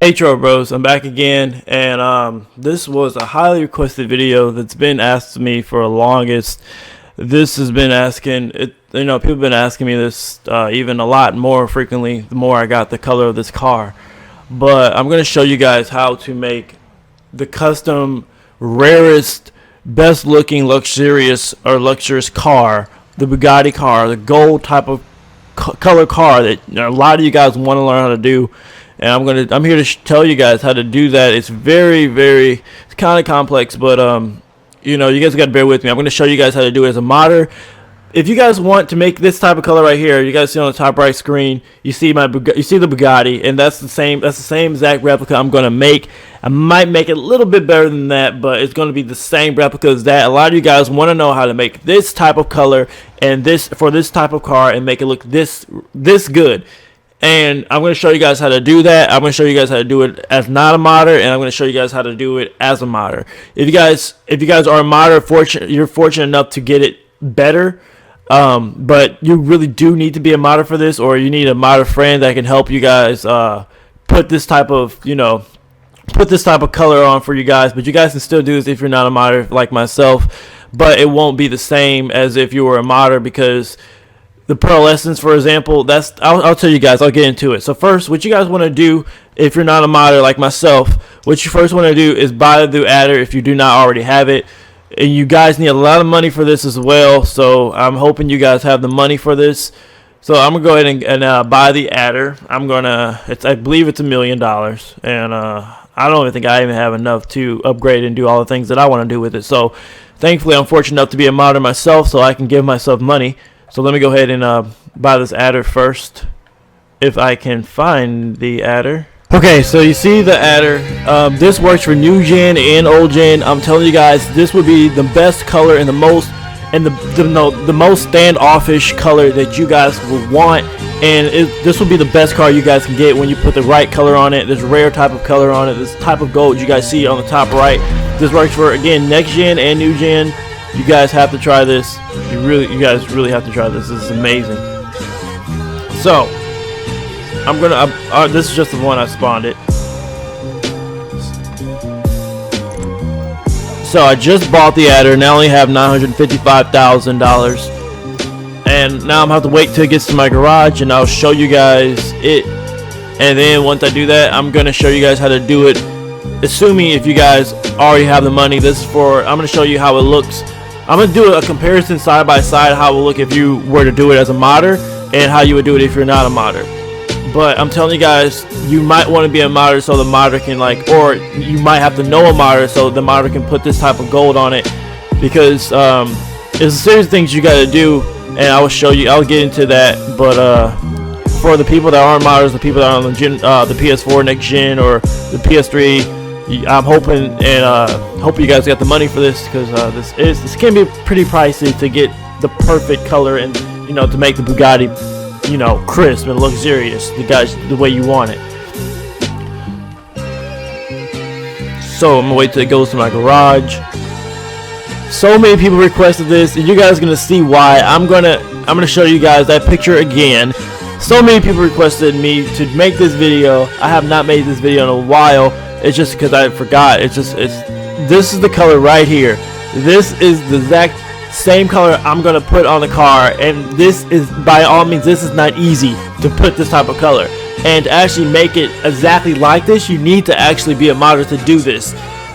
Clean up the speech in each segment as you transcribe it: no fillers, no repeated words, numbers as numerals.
Hey Tro Bros, I'm back again, and this was a highly requested video that's been asked to me for the longest. This has been asking, people have been asking me this even a lot more frequently the more I got the color of this car. But I'm going to show you guys how to make the custom, rarest, best looking, luxurious car, the Bugatti car, the gold type of color car that a lot of you guys want to learn how to do. And I'm here to tell you guys how to do that. It's it's kind of complex, but you guys got to bear with me. I'm going to show you guys how to do it as a modder. If you guys want to make this type of color right here, you guys see on the top right screen, you see the Bugatti, and that's the same exact replica I'm going to make. I might make it a little bit better than that, but it's going to be the same replica as that. A lot of you guys want to know how to make this type of color and for this type of car and make it look this good. And I'm going to show you guys how to do that. I'm going to show you guys how to do it as not a modder, and I'm going to show you guys how to do it as a modder. If you guys are a modder, you're fortunate enough to get it better. But you really do need to be a modder for this, or you need a modder friend that can help you guys put this type of color on for you guys. But you guys can still do this if you're not a modder like myself, but it won't be the same as if you were a modder, because the pearlescence, for example, I'll tell you guys. I'll get into it. So first, what you guys want to do if you're not a modder like myself, what you first want to do is buy the adder if you do not already have it. And you guys need a lot of money for this as well, so I'm hoping you guys have the money for this. So I'm gonna go ahead and buy the adder. I believe it's $1 million, and I don't even think I even have enough to upgrade and do all the things that I want to do with it. So thankfully, I'm fortunate enough to be a modder myself, so I can give myself money. So let me go ahead and buy this adder first, if I can find the adder. Okay, so you see the adder. This works for new gen and old gen. I'm telling you guys, this would be the best color and the most standoffish color that you guys will want. And this will be the best car you guys can get when you put the right color on it. This rare type of color on it. This type of gold you guys see on the top right. This works for, again, next gen and new gen. You guys have to try this. You guys really have to try this. This is amazing. So I'm gonna. This is just the one I spawned it. So I just bought the adder, and I only have $955,000. And now I'm gonna have to wait till it gets to my garage, and I'll show you guys it. And then once I do that, I'm gonna show you guys how to do it. Assuming if you guys already have the money, I'm gonna show you how it looks. I'm gonna do a comparison side by side how it would look if you were to do it as a modder, and how you would do it if you're not a modder. But I'm telling you guys, you might want to be a modder so the modder can or you might have to know a modder so the modder can put this type of gold on it, because there's a series of things you got to do, and I will show you. I'll get into that. But for the people that aren't modders, the people that are on the PS4 next gen or the PS3, I'm hoping and hope you guys got the money for this, because this can be pretty pricey to get the perfect color and to make the Bugatti crisp and luxurious, the way you want it. So I'm gonna wait till it goes to my garage. So many people requested this, and you guys are gonna see why. I'm gonna show you guys that picture again. So many people requested me to make this video. I have not made this video in a while. It's just because I forgot. This is the color right here. This is the exact same color I'm gonna put on the car, and this is, by all means, this is not easy to put this type of color, and to actually make it exactly like this, you need to actually be a modder to do this.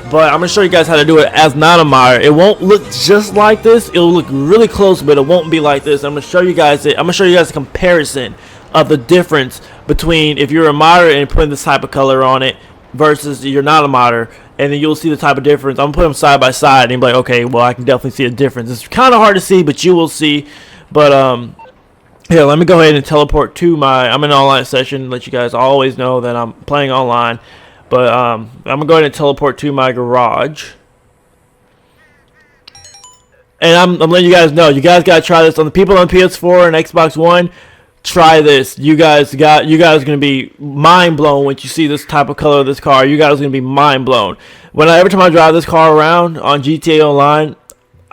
But I'm gonna show you guys how to do it as not a modder. It won't look just like this. It'll look really close, but it won't be like this. I'm gonna show you guys it. I'm gonna show you guys a comparison of the difference between if you're a modder and putting this type of color on it versus you're not a modder, and then you'll see the type of difference. I'm gonna put them side by side, and you'll be like, okay, well, I can definitely see a difference. It's kind of hard to see, but you will see. But here, let me go ahead and teleport to I'm in an online session. Let you guys always know that I'm playing online. But I'm gonna go ahead and teleport to my garage, and I'm letting you guys know. You guys gotta try this. On the people on PS4 and Xbox One, try this. You guys are gonna be mind blown when you see this type of color of this car. You guys are gonna be mind blown. Every time I drive this car around on GTA Online,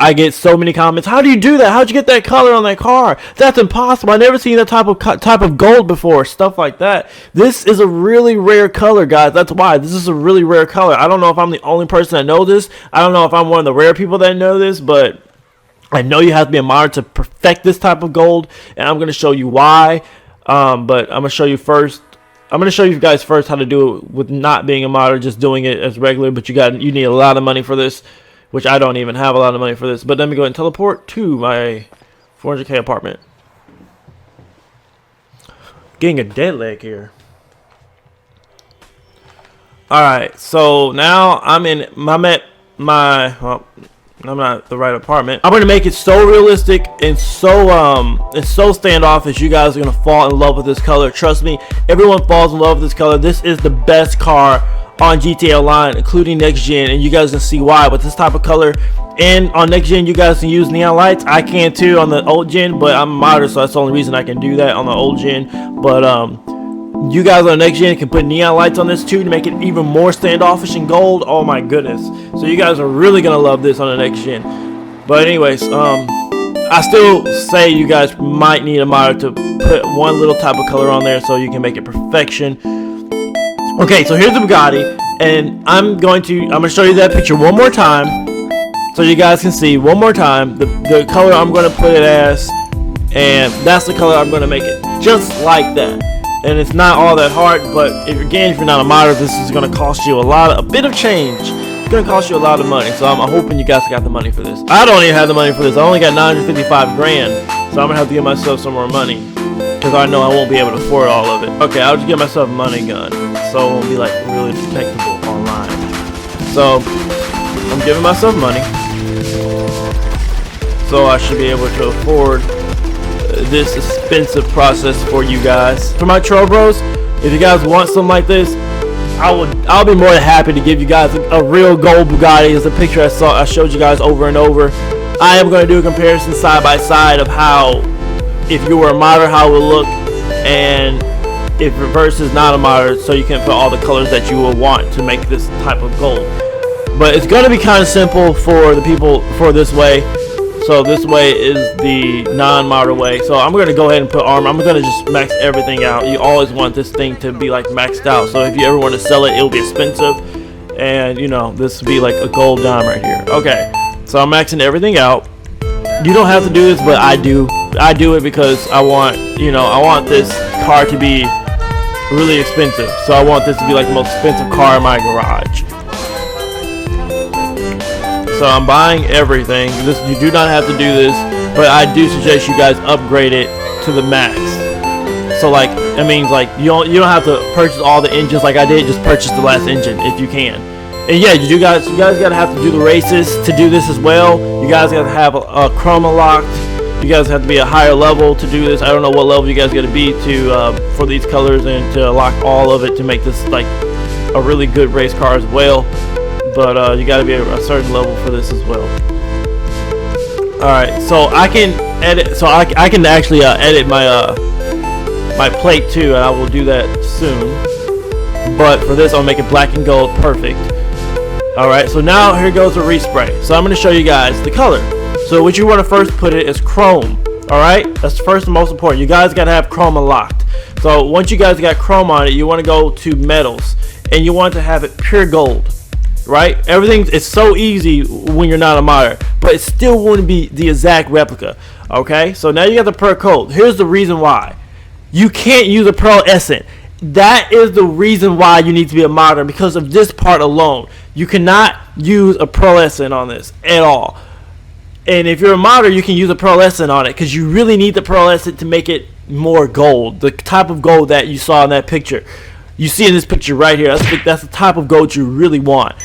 I get so many comments. How do you do that? How'd you get that color on that car? That's impossible. I never seen that type of gold before. Stuff like that. This is a really rare color, guys. That's why this is a really rare color. I don't know if I'm the only person that knows this. I don't know if I'm one of the rare people that know this, but I know you have to be a modder to perfect this type of gold, and I'm going to show you why. But I'm going to show you first. I'm going to show you guys first how to do it with not being a modder, just doing it as regular. But you need a lot of money for this, which I don't even have a lot of money for this. But let me go ahead and teleport to my 400K apartment. Getting a dead leg here. Alright, so now I'm not the right apartment. I'm gonna make it so realistic and so standoffish. You guys are gonna fall in love with this color. Trust me, everyone falls in love with this color. This is the best car on GTA Online, including next gen, and you guys can see why. With this type of color, and on next gen, you guys can use neon lights. I can too on the old gen, but I'm a modder, so that's the only reason I can do that on the old gen. But you guys on next gen can put neon lights on this too to make it even more standoffish and gold. Oh my goodness! So you guys are really gonna love this on the next gen. But anyways, I still say you guys might need a modder to put one little type of color on there so you can make it perfection. Okay, so here's the Bugatti, and I'm gonna show you that picture one more time so you guys can see one more time the color I'm gonna put it as, and that's the color I'm gonna make it, just like that. And it's not all that hard, but if you're not a modder, this is gonna cost you a bit of change. It's gonna cost you a lot of money, so I'm hoping you guys got the money for this. I don't even have the money for this. I only got 955 grand, so I'm gonna have to give myself some more money, because I know I won't be able to afford all of it. Okay, I'll just get myself a money gun, so it won't be like really detectable online. So I'm giving myself money, so I should be able to afford this expensive process for you guys. For my troll bros, if you guys want something like this, I'll be more than happy to give you guys a real gold Bugatti. It's a picture I showed you guys over and over. I am going to do a comparison side by side of how, if you were a modder, how it would look, and if versus not a modder, so you can put all the colors that you will want to make this type of gold. But it's going to be kind of simple for the people for this way. So this way is the non-modder way. So I'm going to go ahead and put armor. I'm going to just max everything out. You always want this thing to be like maxed out. So if you ever want to sell it, it'll be expensive. And you know, this would be like a gold dime right here. Okay, so I'm maxing everything out. You don't have to do this, but I do. I do it because I want this car to be really expensive. So I want this to be like the most expensive car in my garage. So I'm buying everything. You do not have to do this, but I do suggest you guys upgrade it to the max. So like, that means like you don't have to purchase all the engines like I did. Just purchase the last engine if you can. And yeah, you guys gotta have to do the races to do this as well. You guys gotta have a chroma locked. You guys have to be a higher level to do this. I don't know what level you guys gotta be to for these colors and to lock all of it to make this like a really good race car as well. But you gotta be a certain level for this as well. Alright, so I can edit. So I can actually edit my my plate too, and I will do that soon. But for this, I'll make it black and gold, perfect. Alright, so now here goes the respray. So I'm going to show you guys the color. So what you want to first put it is chrome. Alright, that's first and most important. You guys got to have chroma locked. So once you guys got chrome on it, you want to go to metals, and you want to have it pure gold. Right? Everything is so easy when you're not a modder, but it still wouldn't be the exact replica. Okay, so now you got the pearl coat. Here's the reason why you can't use a pearl essence. That is the reason why you need to be a modder, because of this part alone. You cannot use a pearlescent on this at all. And if you're a modder, you can use a pearlescent on it, because you really need the pearlescent to make it more gold, the type of gold that you saw in that picture. You see in this picture right here, that's the type of gold you really want.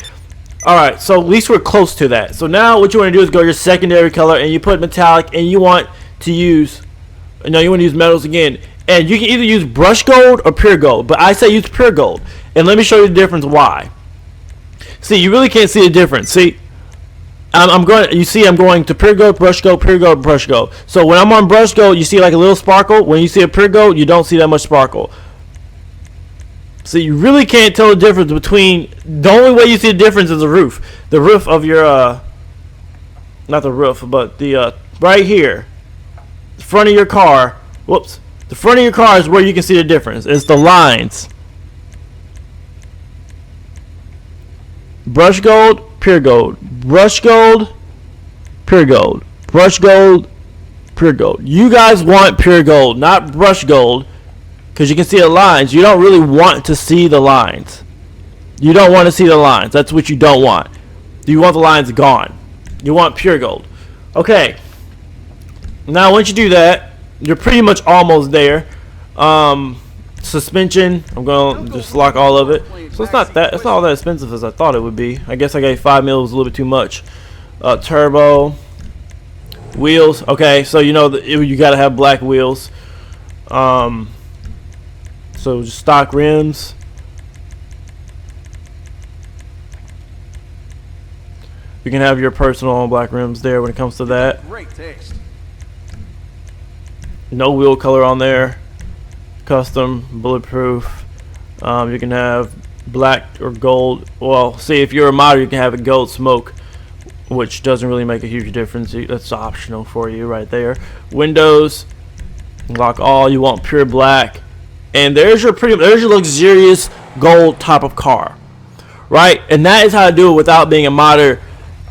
Alright, so at least we're close to that. So now what you want to do is go to your secondary color, and you put metallic, and you want to use metals again. And you can either use brush gold or pure gold, but I say use pure gold. And let me show you the difference why. See, you really can't see the difference. See, I'm going to pure gold, brush gold, pure gold, brush gold. So when I'm on brush gold, you see like a little sparkle. When you see a pure gold, you don't see that much sparkle. So you really can't tell the difference between, the only way you see the difference is the roof. The roof of your not the roof, but the right here, the front of your car. Whoops, the front of your car is where you can see the difference. It's the lines. Brush gold, pure gold. Brush gold, pure gold. Brush gold, pure gold. You guys want pure gold, not brush gold, because you can see the lines. You don't really want to see the lines. You don't want to see the lines. That's what you don't want. You want the lines gone. You want pure gold. Okay. Now once you do that, you're pretty much almost there. Suspension, I'm gonna just lock all of it. So it's not all that expensive as I thought it would be. I guess I gave 5 mils a little bit too much. Turbo, wheels. Okay, so you know you gotta have black wheels. So just stock rims. You can have your personal black rims there when it comes to that. Great taste. No wheel color on there. Custom, bulletproof. You can have black or gold. Well, see, if you're a modder, you can have a gold smoke, which doesn't really make a huge difference. That's optional for you right there. Windows, lock all. You want pure black, and there's your luxurious gold type of car, right? And that is how to do it without being a modder.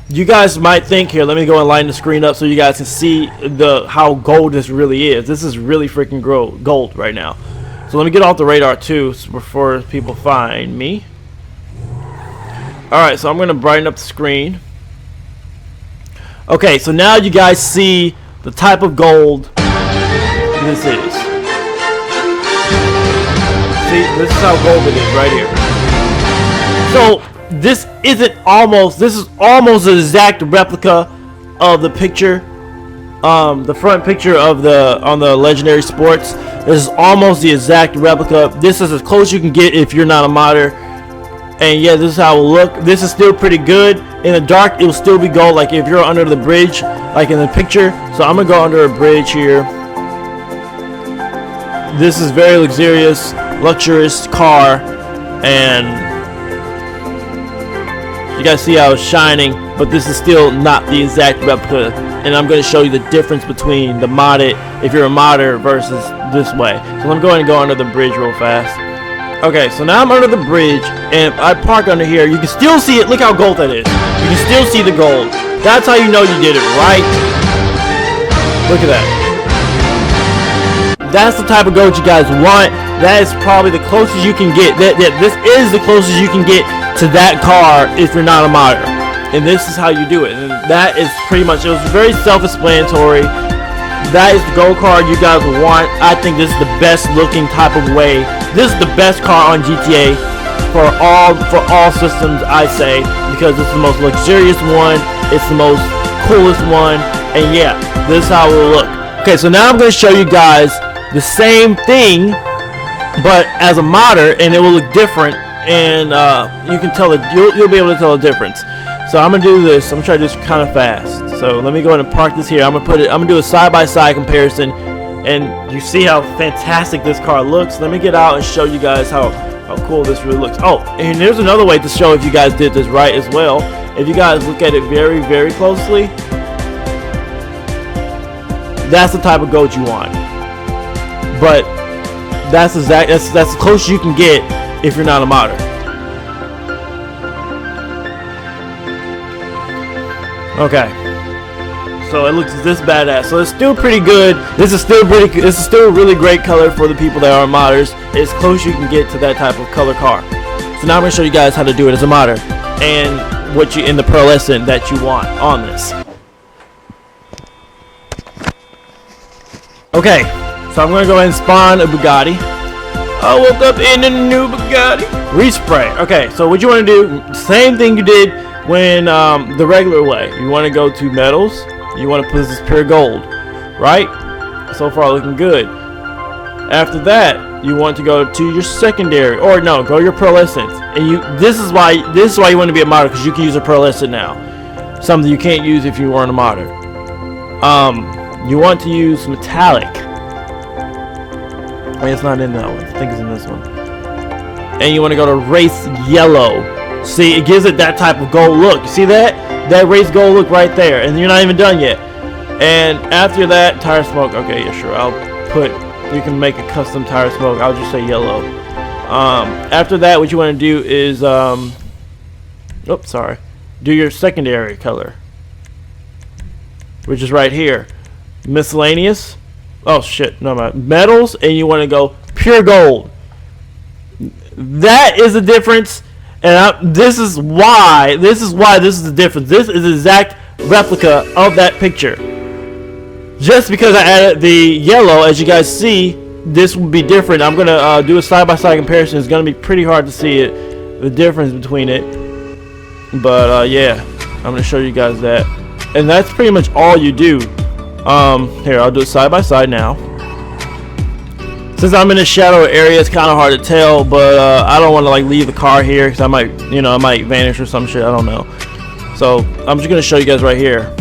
You guys might think, here, let me go and line the screen up so you guys can see how gold this really is. This is really freaking gold right now. So let me get off the radar too before people find me. Alright, so I'm going to brighten up the screen. Okay, so now you guys see the type of gold this is. See, this is how gold it is right here. So this is almost an exact replica of the picture, the front picture of on the Legendary Sports. This is almost the exact replica. This is as close you can get if you're not a modder. And yeah, this is how it will look. This is still pretty good. In the dark, it will still be gold, like if you're under the bridge, like in the picture. So I'm gonna go under a bridge here. This is very luxurious car, and you guys see how it's shining, but this is still not the exact replica. And I'm going to show you the difference between the modded, if you're a modder, versus this way. So let me go ahead and go under the bridge real fast. Okay, so now I'm under the bridge, and if I park under here, you can still see it. Look how gold that is. You can still see the gold. That's how you know you did it right. Look at that. That's the type of gold you guys want. That is probably the closest you can get. This is the closest you can get to that car if you're not a modder. And this is how you do it. And that is pretty much, it was very self-explanatory. That is the gold car you guys want. I think this is the best looking type of way. This is the best car on GTA for all systems, I say, because it's the most luxurious one. It's the most coolest one. And yeah, this is how it will look. Okay, so now I'm going to show you guys the same thing, but as a modder, and it will look different. And you can tell it. You'll be able to tell the difference. So I'm gonna do this. I'm gonna try to do this kind of fast. So let me go ahead and park this here. I'm gonna do a side-by-side comparison, and you see how fantastic this car looks. Let me get out and show you guys how cool this really looks. Oh, and there's another way to show if you guys did this right as well. If you guys look at it very, very closely, that's the type of gold you want. But that's as close as you can get if you're not a modder. Okay, so it looks this badass. So it's still pretty good. This is still a really great color for the people that are modders. It's close you can get to that type of color car. So now I'm gonna show you guys how to do it as a modder and what you in the pearlescent that you want on this. Okay, so I'm gonna go ahead and spawn a Bugatti. I woke up in a new Bugatti. Respray. Okay, so what you want to do, same thing you did when the regular way. You want to go to metals. You want to put this pure gold, right? So far looking good. After that, you want to go to your secondary, or no, go your pearlescent. And this is why you want to be a modder, because you can use a pearlescent now. Something you can't use if you weren't a modder. You want to use metallic. Wait, it's not in that one. I think it's in this one. And you want to go to race yellow. See, it gives it that type of gold look. You see that? that raised gold look right there, and you're not even done yet. And after that, tire smoke. Okay, yeah, sure. You can make a custom tire smoke. I'll just say yellow. After that, what you want to do is, oops, sorry. Do your secondary color, which is right here. Miscellaneous. Oh shit, no, metals, and you want to go pure gold. That is the difference, and this is why this is the difference. This is the exact replica of that picture. Just because I added the yellow, as you guys see, this will be different. I'm gonna do a side-by-side comparison. It's gonna be pretty hard to see it, the difference between it. But yeah, I'm gonna show you guys that, and that's pretty much all you do. Here, I'll do it side-by-side now. Since I'm in a shadow area, it's kind of hard to tell, but I don't want to like leave the car here because I might vanish or some shit. I don't know. So I'm just gonna show you guys right here.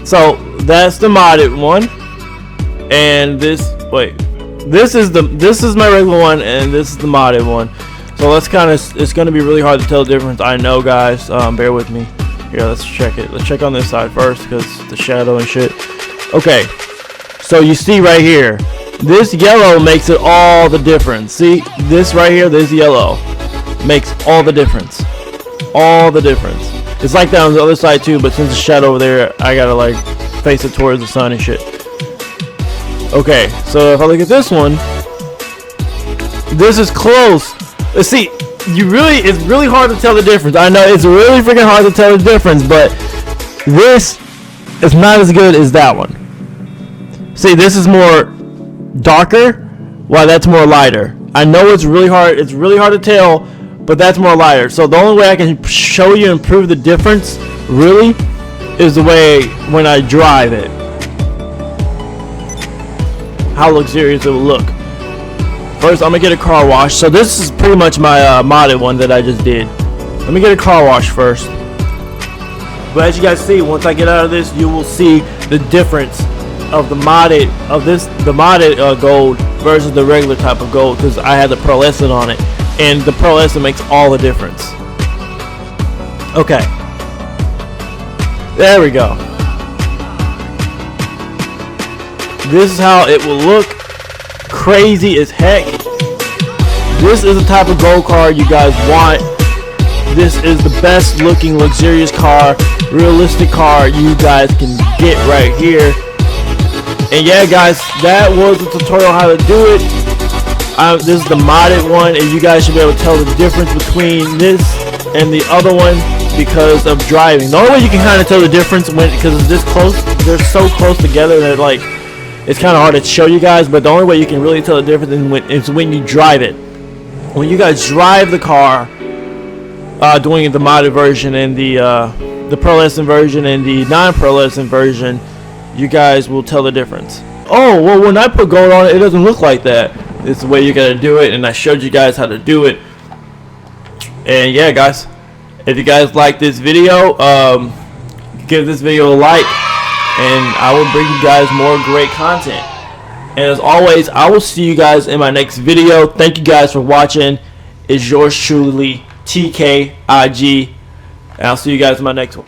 So that's the modded one, and this is my regular one, and this is the modded one. So it's gonna be really hard to tell the difference. I know, guys. Bear with me. Here, let's check it. Let's check on this side first because the shadow and shit. Okay. So you see right here, this yellow makes it all the difference. See, this right here, this yellow makes all the difference. All the difference. It's like that on the other side too, but since the shadow over there, I gotta like face it towards the sun and shit. Okay, so if I look at this one, this is close. Let's see, it's really hard to tell the difference. I know it's really freaking hard to tell the difference, but this is not as good as that one. See, this is more darker, while that's more lighter. I know it's really hard to tell, but that's more lighter. So the only way I can show you and prove the difference, really, is the way when I drive it. How luxurious it will look. First, I'm gonna get a car wash. So this is pretty much my modded one that I just did. Let me get a car wash first. But as you guys see, once I get out of this, you will see the difference of the modded gold versus the regular type of gold, because I had the pearlescent on it, and the pearlescent makes all the difference. Okay, there we go. This is how it will look. Crazy as heck. This is the type of gold car you guys want. This is the best looking luxurious car, realistic car you guys can get right here. And yeah, guys, that was the tutorial how to do it. This is the modded one, and you guys should be able to tell the difference between this and the other one because of driving. The only way you can kind of tell the difference because it's this close, they're so close together that like it's kind of hard to show you guys. But the only way you can really tell the difference is when you drive it. When you guys drive the car, doing the modded version and the pearlescent version and the non-pearlescent version, you guys will tell the difference. Oh, well, when I put gold on it, it doesn't look like that. It's the way you gotta do it, and I showed you guys how to do it. And yeah, guys, if you guys like this video, give this video a like, and I will bring you guys more great content. And as always, I will see you guys in my next video. Thank you guys for watching. It's yours truly, TKIG, and I'll see you guys in my next one.